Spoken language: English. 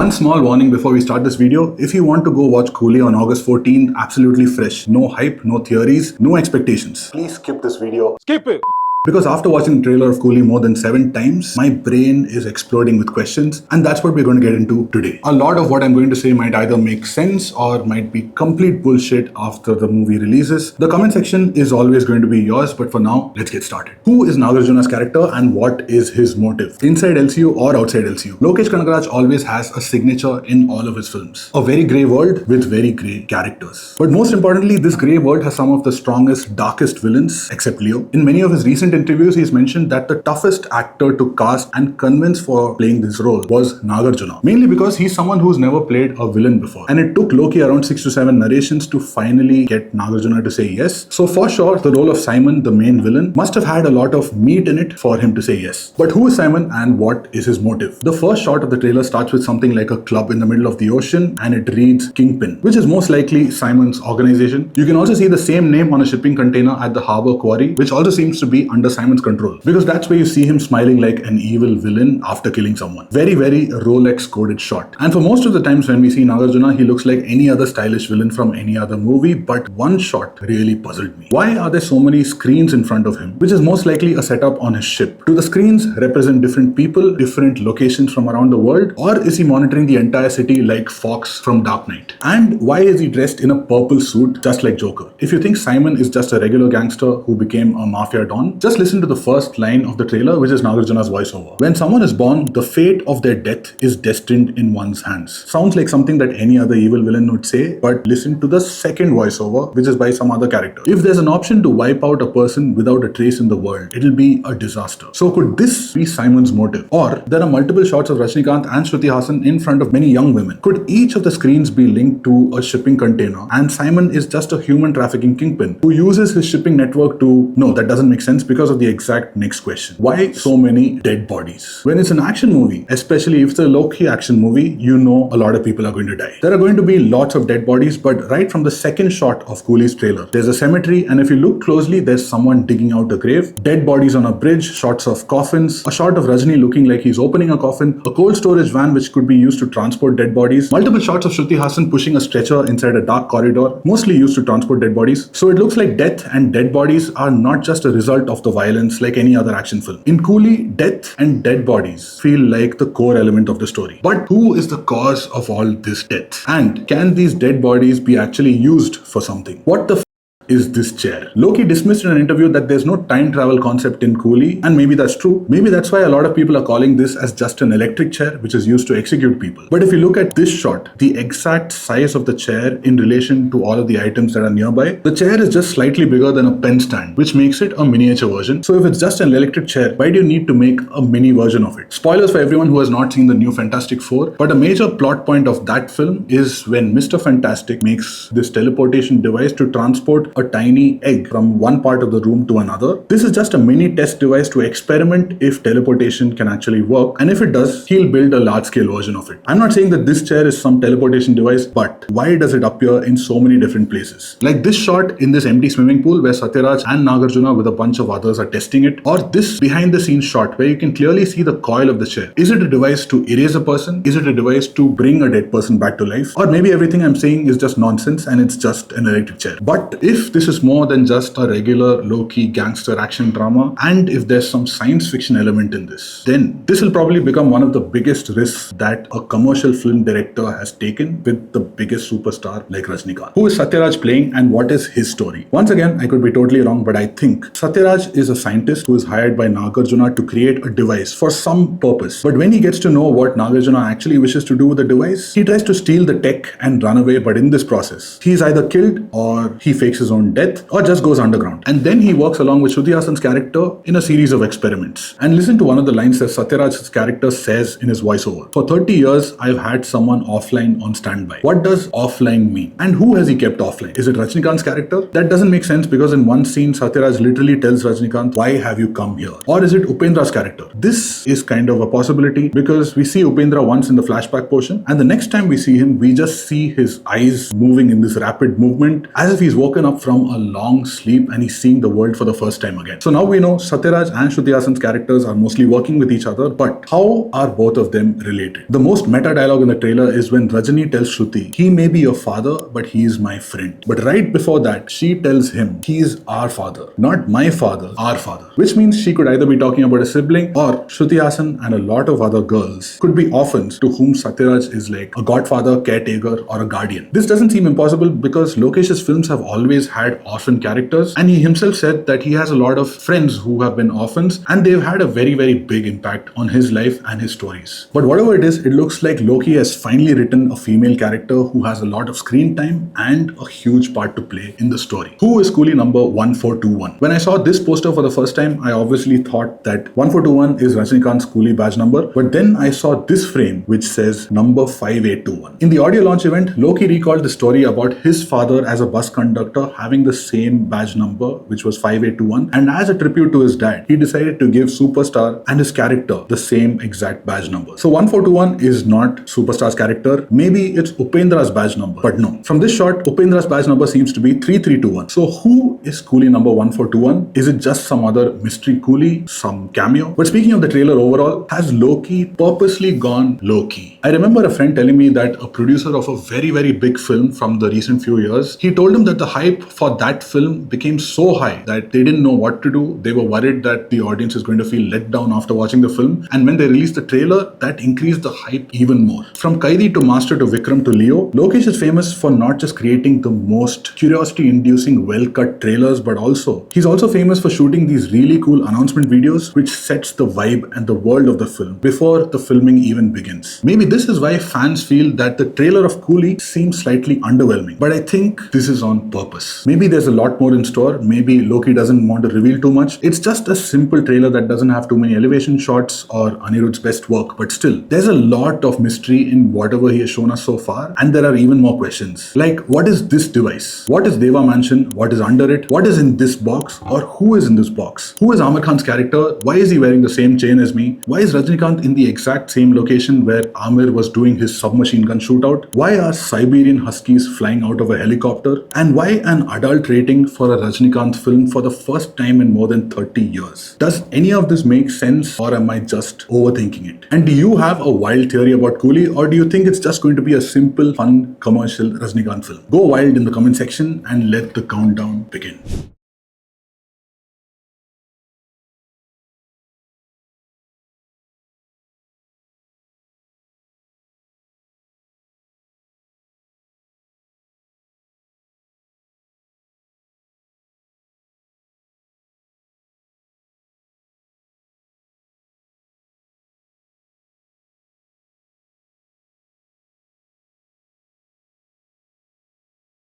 One small warning before we start this video. If you want to go watch Coolie on August 14th, absolutely fresh. No hype, no theories, no expectations. Please skip this video. Skip it! Because after watching the trailer of Coolie more than 7 times, my brain is exploding with questions, and that's what we're going to get into today. A lot of what I'm going to say might either make sense or might be complete bullshit after the movie releases. The comment section is always going to be yours, but for now, let's get started. Who is Nagarjuna's character and what is his motive? Inside LCU or outside LCU? Lokesh Kanagaraj always has a signature in all of his films. A very grey world with very grey characters. But most importantly, this grey world has some of the strongest, darkest villains, except Leo. In many of his recent interviews, he's mentioned that the toughest actor to cast and convince for playing this role was Nagarjuna. Mainly because he's someone who's never played a villain before. And it took Loki around 6 to 7 narrations to finally get Nagarjuna to say yes. So for sure, the role of Simon, the main villain, must have had a lot of meat in it for him to say yes. But who is Simon and what is his motive? The first shot of the trailer starts with something like a club in the middle of the ocean, and it reads Kingpin, which is most likely Simon's organization. You can also see the same name on a shipping container at the harbor quarry, which also seems to be under Simon's control, because that's where you see him smiling like an evil villain after killing someone. Very Rolex coded shot. And for most of the times when we see Nagarjuna, he looks like any other stylish villain from any other movie, but one shot really puzzled me. Why are there so many screens in front of him, which is most likely a setup on his ship? Do the screens represent different people, different locations from around the world, or is he monitoring the entire city like Fox from Dark Knight? And why is he dressed in a purple suit just like Joker? If you think Simon is just a regular gangster who became a mafia don, just listen to the first line of the trailer, which is Nagarjuna's voiceover. When someone is born, the fate of their death is destined in one's hands. Sounds like something that any other evil villain would say, but listen to the second voiceover, which is by some other character. If there's an option to wipe out a person without a trace in the world, it'll be a disaster. So could this be Simon's motive? Or there are multiple shots of Rajinikanth and Shruti Haasan in front of many young women. Could each of the screens be linked to a shipping container, and Simon is just a human trafficking kingpin who uses his shipping network to... No, that doesn't make sense because of the exact next question. Why so many dead bodies? When it's an action movie, especially if it's a Loki action movie, you know a lot of people are going to die. There are going to be lots of dead bodies, but right from the second shot of Coolie's trailer, there's a cemetery, and if you look closely, there's someone digging out a grave, dead bodies on a bridge, shots of coffins, a shot of Rajini looking like he's opening a coffin, a cold storage van which could be used to transport dead bodies, multiple shots of Shruti Haasan pushing a stretcher inside a dark corridor, mostly used to transport dead bodies. So it looks like death and dead bodies are not just a result of the violence like any other action film. In Coolie, death and dead bodies feel like the core element of the story. But who is the cause of all this death? And can these dead bodies be actually used for something? What the is this chair? Loki dismissed in an interview that there's no time travel concept in Coolie, and maybe that's true. Maybe that's why a lot of people are calling this as just an electric chair which is used to execute people. But if you look at this shot, the exact size of the chair in relation to all of the items that are nearby, the chair is just slightly bigger than a pen stand, which makes it a miniature version. So if it's just an electric chair, why do you need to make a mini version of it? Spoilers for everyone who has not seen the new Fantastic Four, but a major plot point of that film is when Mr. Fantastic makes this teleportation device to transport a tiny egg from one part of the room to another. This is just a mini test device to experiment if teleportation can actually work, and if it does, he'll build a large-scale version of it. I'm not saying that this chair is some teleportation device, but why does it appear in so many different places? Like this shot in this empty swimming pool where Sathyaraj and Nagarjuna with a bunch of others are testing it, or this behind-the-scenes shot where you can clearly see the coil of the chair. Is it a device to erase a person? Is it a device to bring a dead person back to life? Or maybe everything I'm saying is just nonsense and it's just an electric chair. But if this is more than just a regular low-key gangster action drama, and if there's some science fiction element in this, then this will probably become one of the biggest risks that a commercial film director has taken with the biggest superstar like Rajinikanth. Who is Sathyaraj playing and what is his story? Once again, I could be totally wrong, but I think Sathyaraj is a scientist who is hired by Nagarjuna to create a device for some purpose. But when he gets to know what Nagarjuna actually wishes to do with the device, he tries to steal the tech and run away, but in this process, he's either killed or he fakes his own death or just goes underground. And then he works along with Shruti Haasan's character in a series of experiments. And listen to one of the lines that Satyaraj's character says in his voiceover. For 30 years, I've had someone offline on standby. What does offline mean? And who has he kept offline? Is it Rajinikanth's character? That doesn't make sense because in one scene, Sathyaraj literally tells Rajinikanth, why have you come here? Or is it Upendra's character? This is kind of a possibility because we see Upendra once in the flashback portion, and the next time we see him, we just see his eyes moving in this rapid movement as if he's woken up from a long sleep and he's seeing the world for the first time again. So now we know Sathyaraj and Shruti Haasan's characters are mostly working with each other, but how are both of them related? The most meta dialogue in the trailer is when Rajini tells Shruti, he may be your father, but he is my friend. But right before that, she tells him, he is our father, not my father, our father. Which means she could either be talking about a sibling, or Shruti Haasan and a lot of other girls could be orphans to whom Sathyaraj is like a godfather, caretaker, or a guardian. This doesn't seem impossible because Lokesh's films have always had orphan characters, and he himself said that he has a lot of friends who have been orphans, and they've had a very, very big impact on his life and his stories. But whatever it is, it looks like Loki has finally written a female character who has a lot of screen time and a huge part to play in the story. Who is Coolie number 1421? When I saw this poster for the first time, I obviously thought that 1421 is Rajinikanth's Coolie badge number, but then I saw this frame which says number 5821. In the audio launch event, Loki recalled the story about his father as a bus conductor having the same badge number, which was 5821, and as a tribute to his dad, he decided to give Superstar and his character the same exact badge number. So 1421 is not Superstar's character. Maybe it's Upendra's badge number, but no. From this shot, Upendra's badge number seems to be 3321. So who is Coolie number 1421? Is it just some other mystery Coolie, some cameo? But speaking of the trailer overall, has Loki purposely gone low-key? I remember a friend telling me that a producer of a very, very big film from the recent few years, he told him that the hype for that film became so high that they didn't know what to do. They were worried that the audience is going to feel let down after watching the film. And when they released the trailer, that increased the hype even more. From Kaidi to Master to Vikram to Leo, Lokesh is famous for not just creating the most curiosity-inducing, well-cut trailers, but also he's also famous for shooting these really cool announcement videos which sets the vibe and the world of the film before the filming even begins. Maybe this is why fans feel that the trailer of Coolie seems slightly underwhelming, but I think this is on purpose. Maybe there's a lot more in store. Maybe Loki doesn't want to reveal too much. It's just a simple trailer that doesn't have too many elevation shots or Anirudh's best work, but still, there's a lot of mystery in whatever he has shown us so far, and there are even more questions. Like, what is this device? What is Deva Mansion? What is under it? What is in this box? Or who is in this box? Who is Amar Khan's character? Why is he wearing the same chain as me? Why is Rajinikanth in the exact same location where Amir was doing his submachine gun shootout? Why are Siberian Huskies flying out of a helicopter? And why an adult rating for a Rajinikanth film for the first time in more than 30 years? Does any of this make sense, or am I just overthinking it? And do you have a wild theory about Coolie, or do you think it's just going to be a simple, fun, commercial Rajinikanth film? Go wild in the comment section and let the countdown begin.